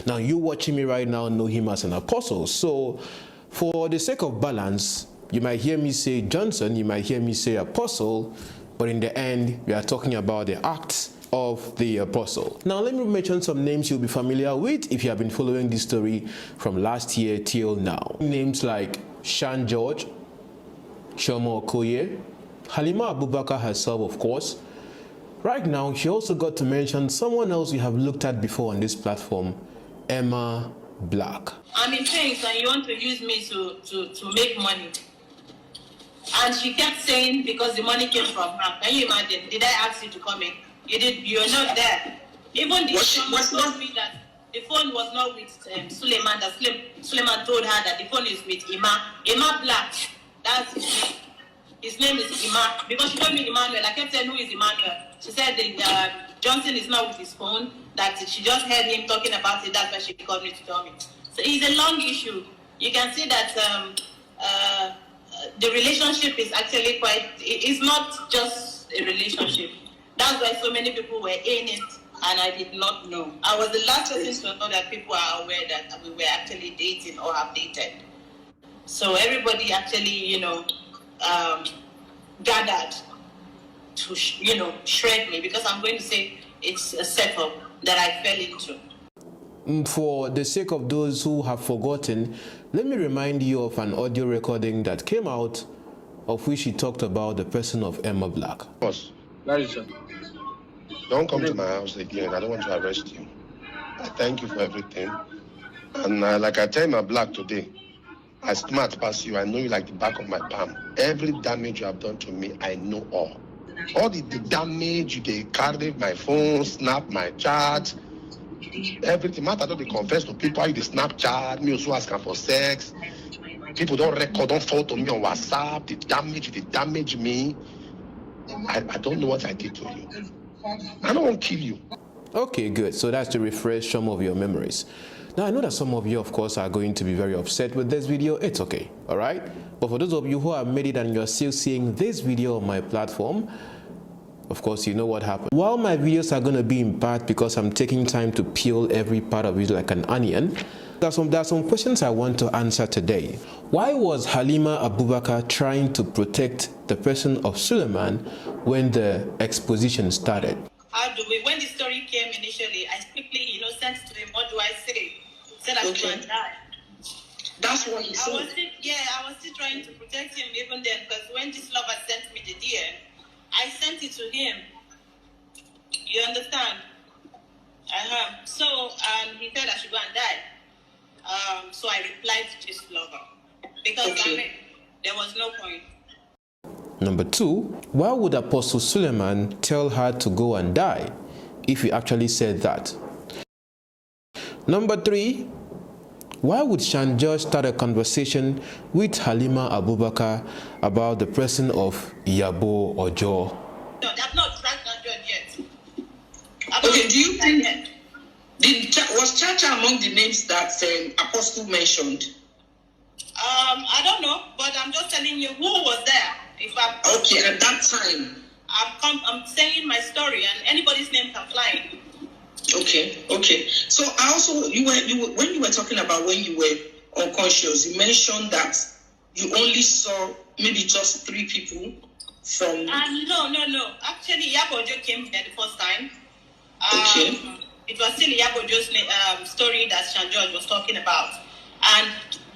Now, you watching me right now know him as an apostle. So, for the sake of balance, you might hear me say Johnson, you might hear me say apostle, but in the end, we are talking about the acts of the apostle. Now, let me mention some names you'll be familiar with if you have been following this story from last year till now. Names like Shan George, Shomo Okoye, Halima Abubakar herself, of course. Right now, she also got to mention someone else we have looked at before on this platform, Emma Black. I'm in pains and you want to use me to make money. And she kept saying because the money came from her. Can you imagine? Did I ask you to come in? You're not there. Even the phone told me that the phone was not with Suleman. That Suleman told her that the phone is with Emma Black. That's his name. His name is Ima. Because she told me Emmanuel. I kept saying, who is Emmanuel? She said that Johnson is not with his phone, that she just heard him talking about it. That's why she called me to tell me. So it's a long issue. You can see that the relationship is actually it's not just a relationship. That's why so many people were in it, and I did not know. I was the last person to know that people are aware that we were actually dating or have dated. So everybody actually, gathered to, shred me, because I'm going to say it's a setup that I fell into. For the sake of those who have forgotten, let me remind you of an audio recording that came out of which he talked about the person of Emma Black. Boss, don't come to my house again. I don't want to arrest you. I thank you for everything. And like I tell Emma Black today, I smart past you. I know you like the back of my palm. Every damage you have done to me, I know all. All the damage you carried my phone, snap my chat, everything. Matter don't they confess to people, you Snapchat, me also asking for sex. People don't record, don't photo me on WhatsApp. They damage me. I don't know what I did to you. I don't want to kill you. Okay, good. So that's to refresh some of your memories. Now, I know that some of you, of course, are going to be very upset with this video. It's okay, all right? But for those of you who have made it and you're still seeing this video on my platform, of course, you know what happened. While my videos are going to be in part because I'm taking time to peel every part of it like an onion, there are some questions I want to answer today. Why was Halima Abubakar trying to protect the person of Suleman when the exposition started? When the story came initially, I quickly, sent to him, what do I say? Said I should go and die. That's what he said. I was still trying to protect him even then, because when this lover sent me the DM, I sent it to him. You understand? So he said I should go and die. So I replied to this lover, because there was no point. Number 2, why would Apostle Suleman tell her to go and die if he actually said that? Number 3, why would Shan George start a conversation with Halima Abubakar about the person of Yabo Ojo? No, I've not tracked Shan George yet. Okay, do you think was Chacha among the names that Apostle mentioned? I don't know, but I'm just telling you who was there. Okay, at that time. I'm saying my story, and anybody's name can fly in. Okay. So I also, when you were talking about when you were unconscious, you mentioned that you only saw maybe just 3 people from. No. Actually, Yabojo came here the first time. It was still Yabojo's story that Shan George was talking about, and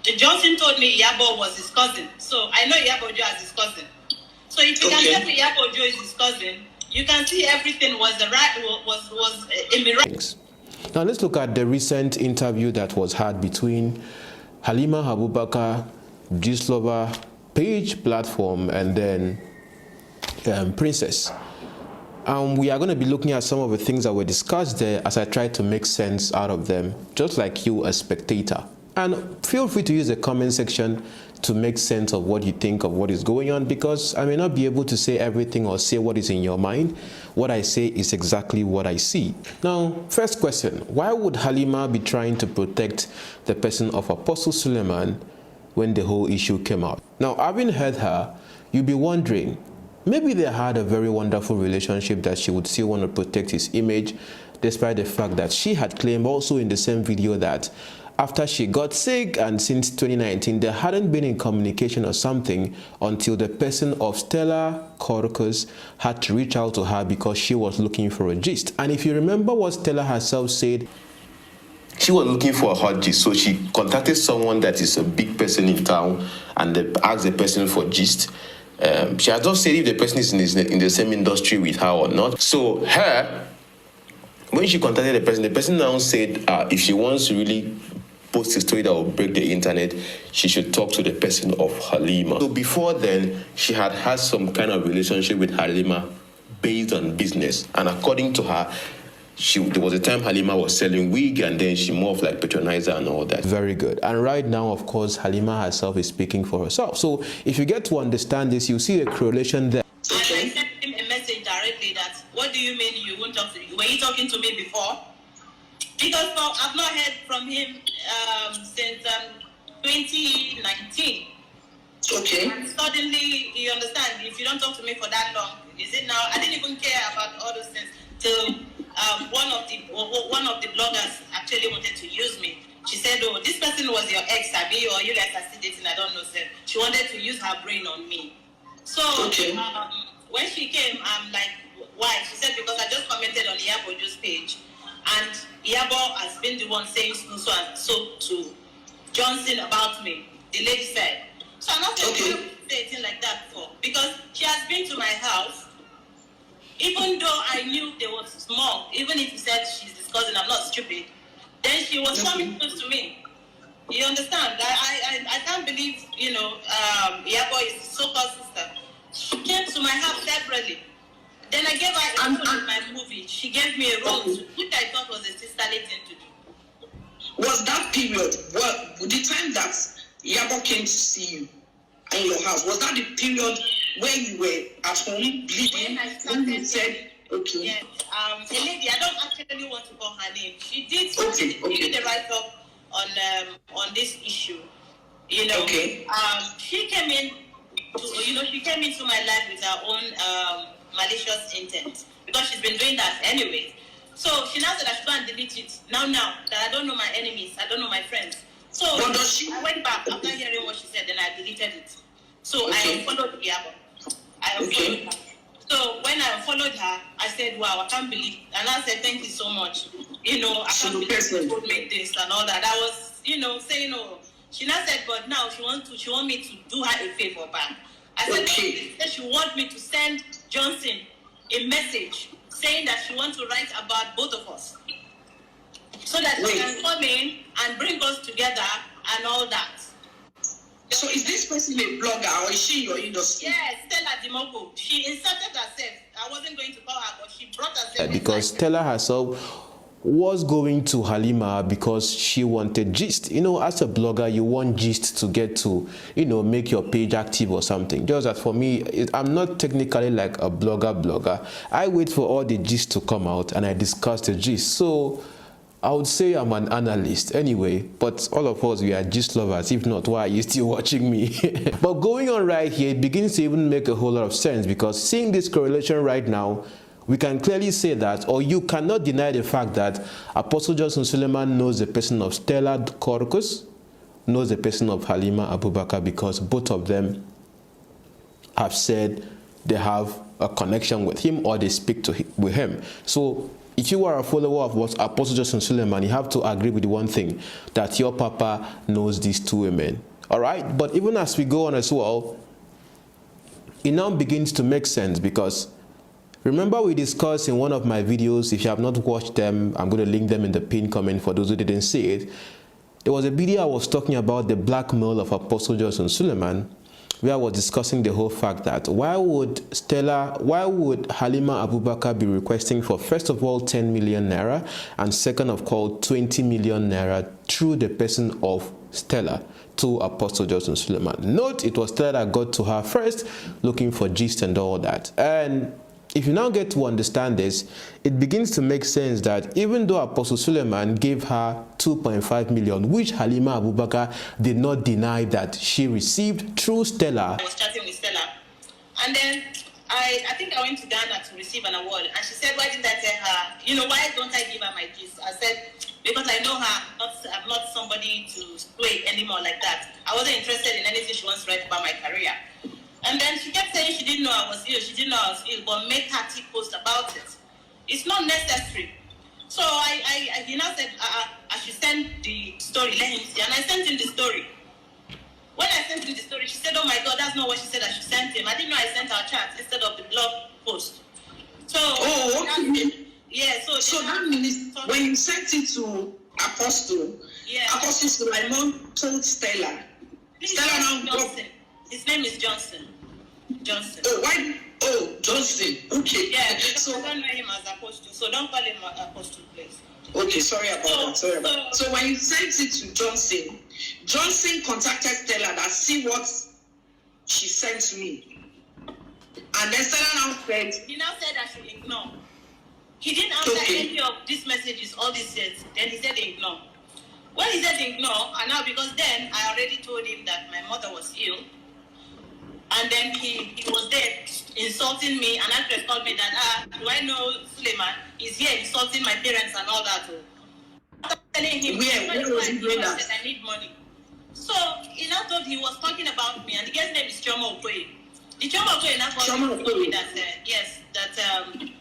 Johnson told me Yabo was his cousin, so I know Yabojo as his cousin. So if you can tell me Yabojo is his cousin, you can see everything was a miracle. Now let's look at the recent interview that was had between Halima Abubakar, Gistlover page platform, and then Princess. We are going to be looking at some of the things that were discussed there as I try to make sense out of them, just like you, a spectator. And feel free to use the comment section to make sense of what you think of what is going on, because I may not be able to say everything or say what is in your mind. What I say is exactly what I see. Now, first question, why would Halima be trying to protect the person of Apostle Suleman when the whole issue came out? Now, having heard her, you'll be wondering, maybe they had a very wonderful relationship that she would still want to protect his image. despite the fact that she had claimed also in the same video that after she got sick and since 2019, there hadn't been in communication or something until the person of Stella Corcus had to reach out to her because she was looking for a gist. And if you remember what Stella herself said, she was looking for a hot gist, so she contacted someone that is a big person in town and asked the person for gist. She has not said if the person is in the same industry with her or not. So when she contacted the person now said if she wants to really post a story that will break the internet, she should talk to the person of Halima. So before then, she had some kind of relationship with Halima based on business. And according to her, there was a time Halima was selling wig and then she more of like patronized her and all that. Very good. And right now, of course, Halima herself is speaking for herself. So if you get to understand this, you see a correlation there. And I sent him a message directly that, what do you mean you won't talk to me? Were you talking to me before? Because I've not heard from him since 2019. Okay. And suddenly, you understand, if you don't talk to me for that long, is it now? I didn't even care about all those things till one of the bloggers actually wanted to use me. She said, "Oh, this person was your ex, Abi, or you guys are still dating? I don't know, sir." She wanted to use her brain on me. So when she came, I'm like, "Why?" She said, "Because I just commented on Iyabo's page, and Iyabo has been the one saying so and so to Johnson about me." The lady said. So I'm not saying anything like that before, because she has been to my house. Even though I knew there was small, even if you said she's discussing, I'm not stupid, then she was coming close to me. You understand? I can't believe, Iyabo is so-called sister. She came to my house separately. Then I gave her my movie. She gave me a role, which I thought was a sisterly thing to do. Was that period, the time that Iyabo came to see you in your house, was that the period where you were at home bleeding? When I started, said, okay. Yes. A lady, I don't actually want to call her name. She did she did a write-up on this issue. She came in she came into my life with her own malicious intent, because she's been doing that anyway. So she now said I should go and delete it. Now that I don't know my enemies, I don't know my friends. So I went back after hearing what she said, then I deleted it. So I unfollowed Iyabo. I unfollowed her. So when I unfollowed her, I said, "Wow, I can't believe." And I said, "Thank you so much. I can't believe you made this and all that." I was, saying, "Oh." She now said, "But now she want me to do her a favor back." I said, "She said she want me to send Johnson a message saying that she wants to write about both of us, so that she can come in and bring us together and all that." So is this person a blogger or is she in your industry? Yes, Stella Dimoko. She inserted herself. I wasn't going to call her, but she brought herself. Because Stella herself was going to Halima because she wanted gist. As a blogger, you want gist to get to, make your page active or something. Just as for me, I'm not technically like a blogger. I wait for all the gist to come out and I discuss the gist. So I would say I'm an analyst anyway, but all of us, we are gist lovers. If not, why are you still watching me? But going on right here, it begins to even make a whole lot of sense, because seeing this correlation right now, we can clearly say that, or you cannot deny the fact that Apostle Johnson Suleman knows the person of Stella Corcus, knows the person of Halima Abubakar, because both of them have said they have a connection with him or they speak with him. So if you are a follower of what Apostle Johnson Suleman, you have to agree with one thing, that your papa knows these two women. All right? But even as we go on as well, it now begins to make sense, because remember we discussed in one of my videos, if you have not watched them, I'm going to link them in the pinned comment for those who didn't see it. There was a video I was talking about the blackmail of Apostle Johnson Suleman, where I was discussing the whole fact that why would Halima Abubakar be requesting for, first of all, 10 million naira, and second of all, 20 million naira through the person of Stella to Apostle Johnson Suleman. Note, it was Stella that got to her first, looking for gist and all that. And if you now get to understand this, it begins to make sense that even though Apostle Suleman gave her 2.5 million, which Halima Abubakar did not deny that she received through Stella. I was chatting with Stella, and then I think I went to Ghana to receive an award, and she said, why didn't I tell her, why don't I give her my gist? I said, because I know her, I'm not somebody to sway anymore like that. I wasn't interested in anything she wants to write about my career. And then she kept saying she didn't know I was ill, but made 30 posts about it. It's not necessary. So he now said, I should send the story, let him see. And I sent him the story. When I sent him the story, she said, oh my God, that's not what she said I should send him. I didn't know I sent her chat instead of the blog post. So, okay. Yeah, so that means when you sent it to Apostle, Apostle Suleman told Stella. Stella now Johnson. His name is Johnson. Oh, why? Oh, Johnson. Okay. Yeah, so I don't know him as Apostle, so don't call him Apostle, please. Okay, sorry about that. So when you sent it to Johnson, Johnson contacted Stella that see what she sent to me. And then Stella now said... He now said I should ignore. He didn't answer any of these messages, all these years. Then he said ignore. When he said ignore, and now because then I already told him that my mother was ill. And then he was there insulting me, and actress called me that, do I know Suleman? He's here insulting my parents and all that. After telling him, where was he doing that? I need money. So he now thought he was talking about me, and the guy's name is Choma Okoye. The Choma Okoye now told me that,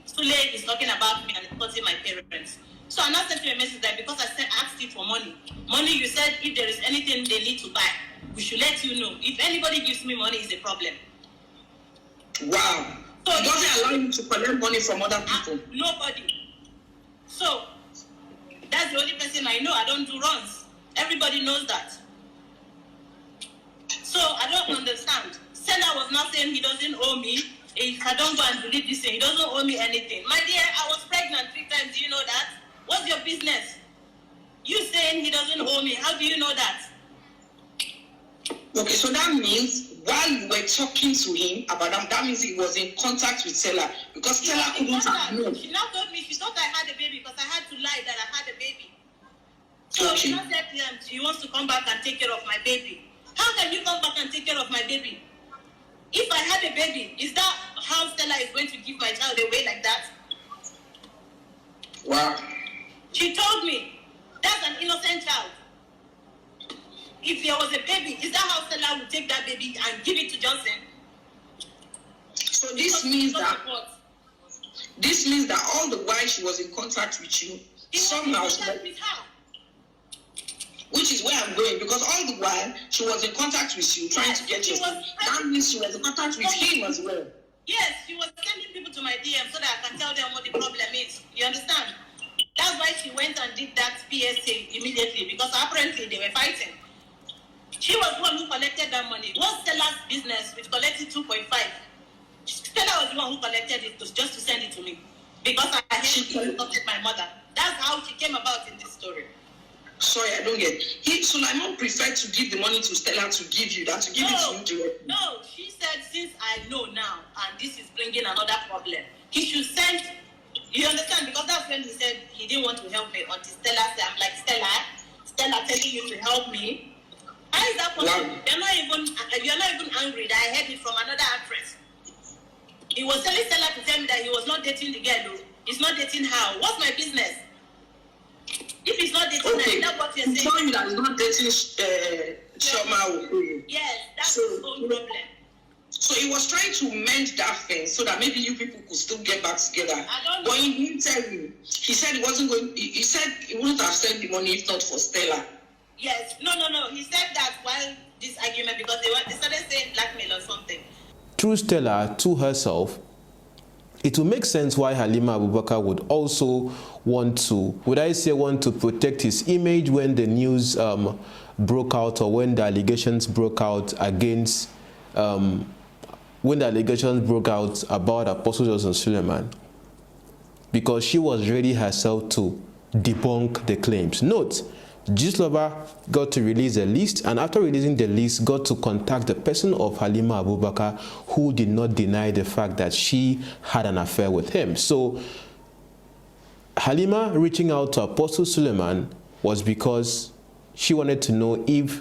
Sule is talking about me and insulting my parents. So I now sent him a message that because I asked you for money, you said if there is anything they need to buy, we should let you know. If anybody gives me money, it's a problem. Wow. So it doesn't allow you to collect money from other people? Nobody. So that's the only person I know. I don't do runs. Everybody knows that. So I don't understand. Seller was now saying he doesn't owe me. If I don't go and delete this thing, he doesn't owe me anything. My dear, I was pregnant 3 times. Do you know that? What's your business? You saying he doesn't owe me. How do you know that? Okay, so that means while you were talking to him about that means he was in contact with Stella because Stella couldn't have known. She now told me she thought I had a baby because I had to lie that I had a baby. So she now said she wants to come back and take care of my baby. How can you come back and take care of my baby? If I had a baby, is that how Stella is going to give my child away like that? Wow. She told me that's an innocent child. If there was a baby, is that how Stella would take that baby and give it to Johnson? So this means that all the while she was in contact with you, somehow she was with her. Which is where I'm going, because all the while she was in contact with you, trying to get your money. That means she was in contact with him as well. Yes, she was sending people to my DM so that I can tell them what the problem is. You understand? That's why she went and did that PSA immediately, because apparently they were fighting. She was the one who collected that money. What's Stella's business with collecting 2.5? Stella was the one who collected it just to send it to me. Because I had insulted my mother. That's how she came about in this story. Sorry, I don't get it. Suleman preferred to give the money to Stella to give you that, to give it to you directly. No, she said, since I know now, and this is bringing another problem, he should send, you understand, because that's when he said he didn't want to help me until Stella said, I'm like, Stella telling you to help me. How is that possible? Wow. You're not even angry that I heard it from another actress. He was telling Stella to tell me that he was not dating the girl. He's not dating her. What's my business? If he's not dating her, that's what you're saying. He's telling you that he's not dating Choma. Yes, that's his own problem. So he was trying to mend that thing so that maybe you people could still get back together. I don't know. But he didn't tell you. He said he wasn't going. He said he wouldn't have sent the money if not for Stella. Yes. No. He said that while this argument, because they started saying blackmail or something. Through Stella to herself, it will make sense why Halima Abubakar would also want to protect his image when the news broke out, or when the allegations broke out against, when the allegations broke out about Apostle Johnson Suleman, because she was ready herself to debunk the claims. Note, Gistlover got to release a list, and after releasing the list, got to contact the person of Halima Abubakar, who did not deny the fact that she had an affair with him. So Halima reaching out to Apostle Suleman was because she wanted to know if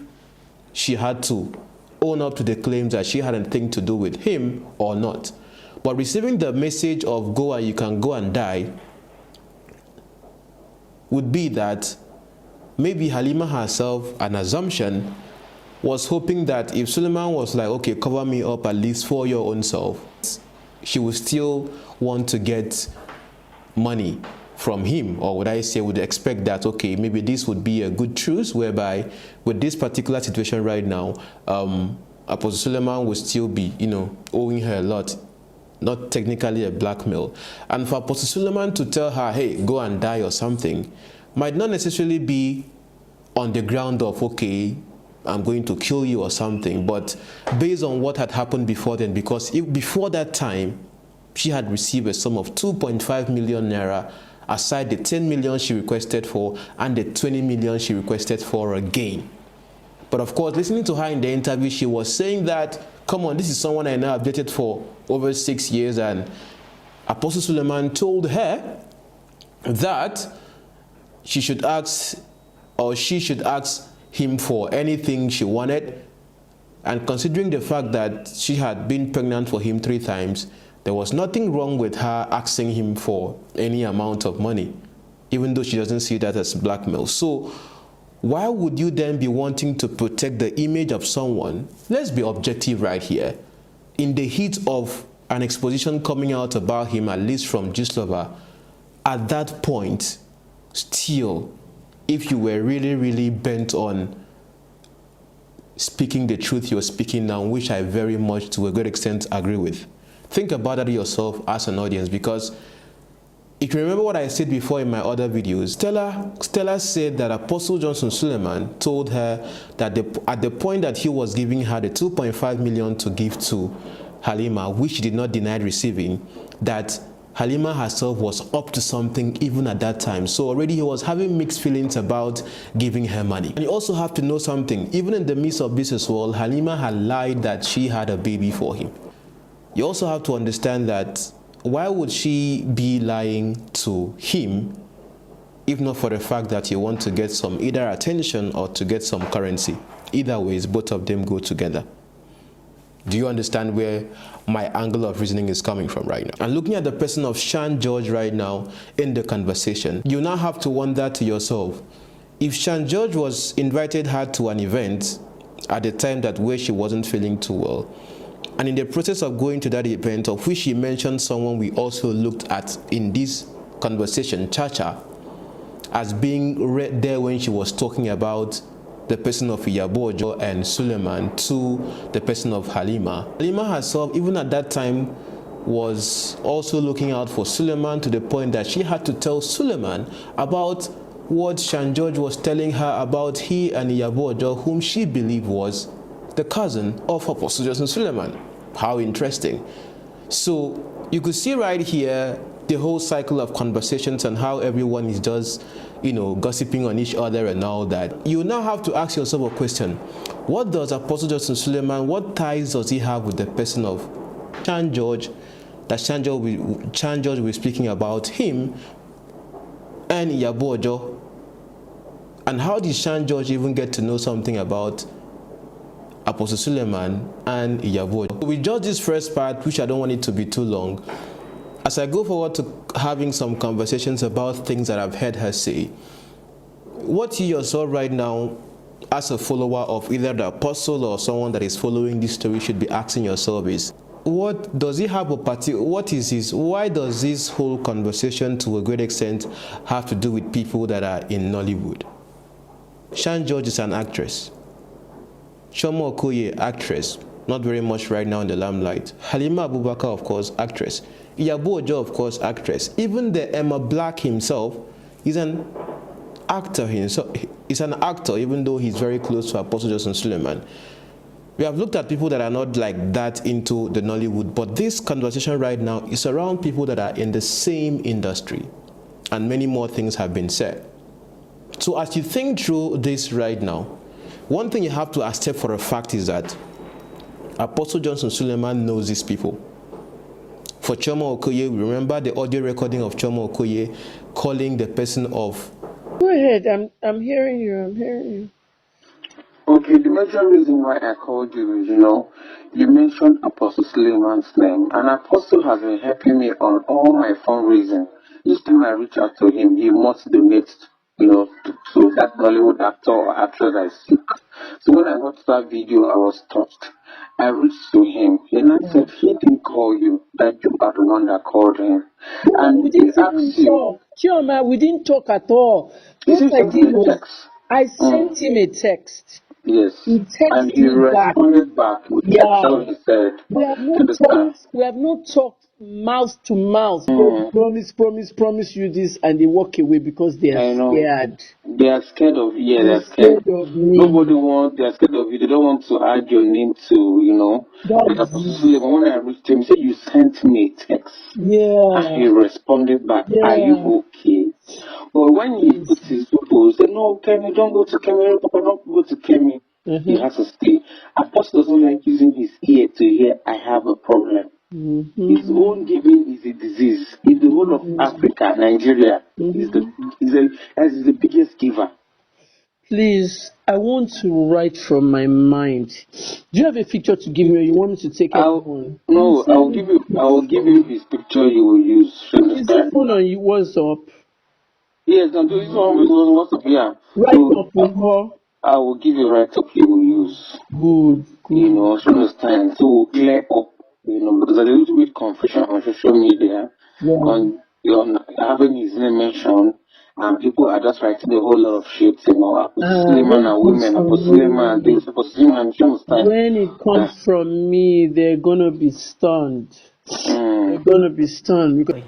she had to own up to the claims that she had anything to do with him or not. But receiving the message of go and you can go and die would be that maybe Halima herself, an assumption, was hoping that if Suleman was like, okay, cover me up at least for your own self, she would still want to get money from him, or would I say would expect that, okay, maybe this would be a good truce whereby with this particular situation right now, Apostle Suleman would still be, owing her a lot, not technically a blackmail. And for Apostle Suleman to tell her, hey, go and die or something, might not necessarily be on the ground of, okay, I'm going to kill you or something, but based on what had happened before then, because before that time, she had received a sum of 2.5 million naira, aside the 10 million she requested for and the 20 million she requested for again. But of course, listening to her in the interview, she was saying that, come on, this is someone I now have dated for over 6 years, and Apostle Suleman told her that she should ask him for anything she wanted. And considering the fact that she had been pregnant for him 3 times, there was nothing wrong with her asking him for any amount of money, even though she doesn't see that as blackmail. So why would you then be wanting to protect the image of someone? Let's be objective right here. In the heat of an exposition coming out about him, at least from Gislova, at that point, still, if you were really, really bent on speaking the truth you're speaking now, which I very much, to a great extent, agree with, think about that yourself as an audience, because if you remember what I said before in my other videos, Stella said that Apostle Johnson Suleman told her that at the point that he was giving her the 2.5 million to give to Halima, which she did not deny receiving, that Halima herself was up to something even at that time. So already he was having mixed feelings about giving her money. And you also have to know something. Even in the midst of this as well, Halima had lied that she had a baby for him. You also have to understand that why would she be lying to him if not for the fact that you want to get some either attention or to get some currency? Either ways, both of them go together. Do you understand where my angle of reasoning is coming from right now? And looking at the person of Shan George right now in the conversation, you now have to wonder to yourself, if Shan George was invited her to an event at the time that where she wasn't feeling too well, and in the process of going to that event, of which she mentioned someone we also looked at in this conversation, Chacha, as being there when she was talking about the person of Iyabojo and Suleman to the person of Halima. Halima herself, even at that time, was also looking out for Suleman to the point that she had to tell Suleman about what Shan George was telling her about he and Iyabojo, whom she believed was the cousin of Apostle Johnson Suleman. How interesting. So you could see right here the whole cycle of conversations and how everyone is just, gossiping on each other and all that. You now have to ask yourself a question. What does Apostle Johnson Suleman, what ties does he have with the person of Shan George, that Shan George will be speaking about him and Iyabojo? And how did Shan George even get to know something about Apostle Suleman and Iyabojo? With just this first part, which I don't want it to be too long, as I go forward to having some conversations about things that I've heard her say, what you yourself right now, as a follower of either the apostle or someone that is following this story, should be asking yourself is, what does he have why does this whole conversation to a great extent have to do with people that are in Nollywood? Shan George is an actress. Chioma Okoye, actress. Not very much right now in the limelight. Halima Abubakar, of course, actress. Iyabojo, of course, actress. Even the Emma Black himself is an actor himself. He's an actor, even though he's very close to Apostle Johnson Suleman. We have looked at people that are not like that into the Nollywood, but this conversation right now is around people that are in the same industry, and many more things have been said. So as you think through this right now, one thing you have to accept for a fact is that Apostle Johnson Suleman knows these people. For Chioma Okoye, remember the audio recording of Chioma Okoye calling the person of... Go ahead, I'm hearing you, Okay, the major reason why I called you is, you mentioned Apostle Suleman's name, and Apostle has been helping me on all my fundraising. Each time I reach out to him, he must donate, to that Hollywood actor or actress I seek. So when I watched that video, I was touched. I reached to him, and I said, he didn't call you, that you are the one that called him. And he asked you. Chioma, we didn't talk at all. He What said I did something in was text. I sent him a text. Yes. He And texted he me back. responded back with Yeah. what he said. We have You not understand? talked. We have not talked mouth to mouth. So promise you this, and they walk away because they I are know. scared. They are scared of you. Yeah, They're they're scared. scared of me. They are scared of you. They don't want to add your name to, Like That's Apostle Suleman, when I reached him, he said, you sent me a text. And he yeah. responded back, are you okay? But when he put his people, he said, no, Kemi, don't go to Kemi. Papa, don't go to Kemi. He has to stay. Apostle doesn't like using his ear to hear, I have a problem. His own giving is a disease. In the whole of Africa, Nigeria is the biggest giver. Please, I want to write from my mind. Do you have a picture to give me, or you want me to take everyone? No, I will give you his picture you will use. Is it phone on you? What's up? Yes, no, this one was WhatsApp, yeah. Right up with her. I will give you right up you will use. Good. So understand. So we'll clear up, because there's a little bit confusion on social media on having his name mentioned, and people are just writing a whole lot of shit, Apostle Suleman and women, Apostle Suleman and this, Apostle Suleman, you understand? When it comes from me, they're gonna be stunned. They're gonna be stunned because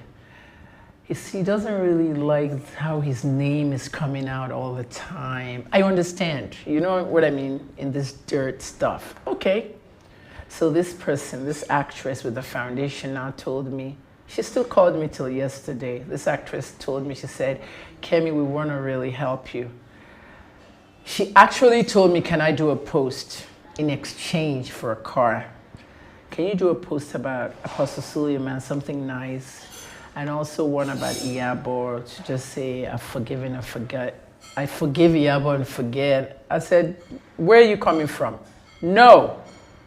he doesn't really like how his name is coming out all the time. I understand, you know what I mean, in this dirt stuff. Okay. So this person, this actress with the foundation now told me, she still called me till yesterday. This actress told me, she said, Kemi, we want to really help you. She actually told me, can I do a post in exchange for a car? Can you do a post about Apostle Suleman, something nice? And also one about Iyabo, to just say, I've forgiven and forget. I forgive Iyabo and forget. I said, where are you coming from? No.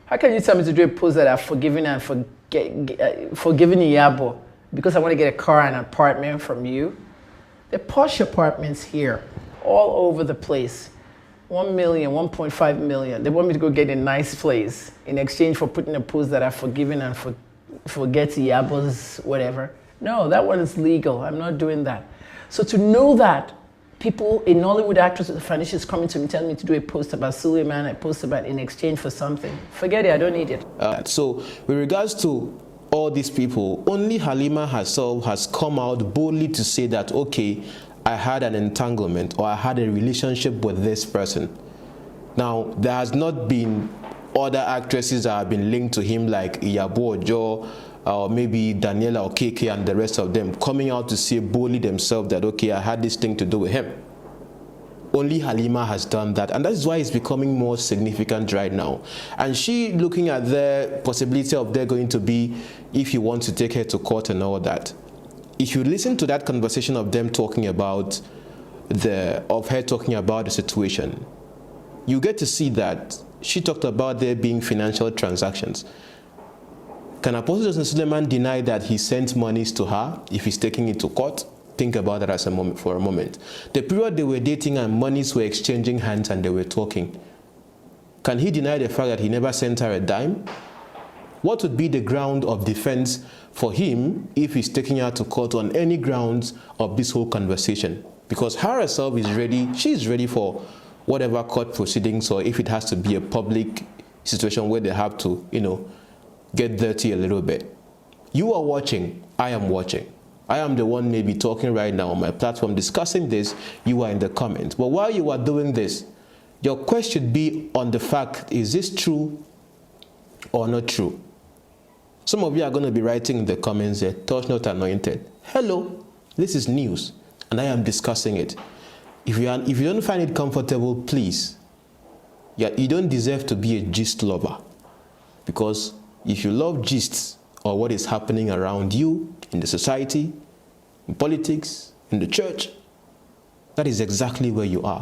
How can you tell me to do a post that I've forgiven and forgiven Iyabo because I want to get a car and an apartment from you? The posh apartments here, all over the place. 1 million, 1.5 million. They want me to go get a nice place in exchange for putting a post that I've forgiven and forget Iyabo's whatever. No, that one is legal. I'm not doing that. So to know that people, a Nollywood actress with the foundation is coming to me telling me to do a post about Suleman, a post about in exchange for something, forget it, I don't need it. So with regards to all these people, only Halima herself has come out boldly to say that, okay, I had an entanglement or I had a relationship with this person. Now, there has not been other actresses that have been linked to him like Iyabo Ojo, or maybe Daniela Okeke and the rest of them coming out to say boldly themselves that, okay, I had this thing to do with him. Only Halima has done that, and that is why it's becoming more significant right now. And she looking at the possibility of there going to be, if you want to take her to court and all that. If you listen to that conversation of them talking about her talking about the situation, you get to see that she talked about there being financial transactions. Can Apostle Suleman deny that he sent monies to her if he's taking it to court? Think about that for a moment. The period they were dating and monies were exchanging hands and they were talking. Can he deny the fact that he never sent her a dime? What would be the ground of defense for him if he's taking her to court on any grounds of this whole conversation? Because her herself is ready, she's ready for whatever court proceedings, or if it has to be a public situation where they have to, get dirty a little bit. You are watching, I am watching. I am the one maybe talking right now on my platform discussing this, you are in the comments. But while you are doing this, your question should be on the fact, is this true or not true? Some of you are going to be writing in the comments there, touch not anointed. Hello, this is news and I am discussing it. If you don't find it comfortable, please, you don't deserve to be a gist lover. Because if you love gists or what is happening around you in the society, in politics, in the church, that is exactly where you are.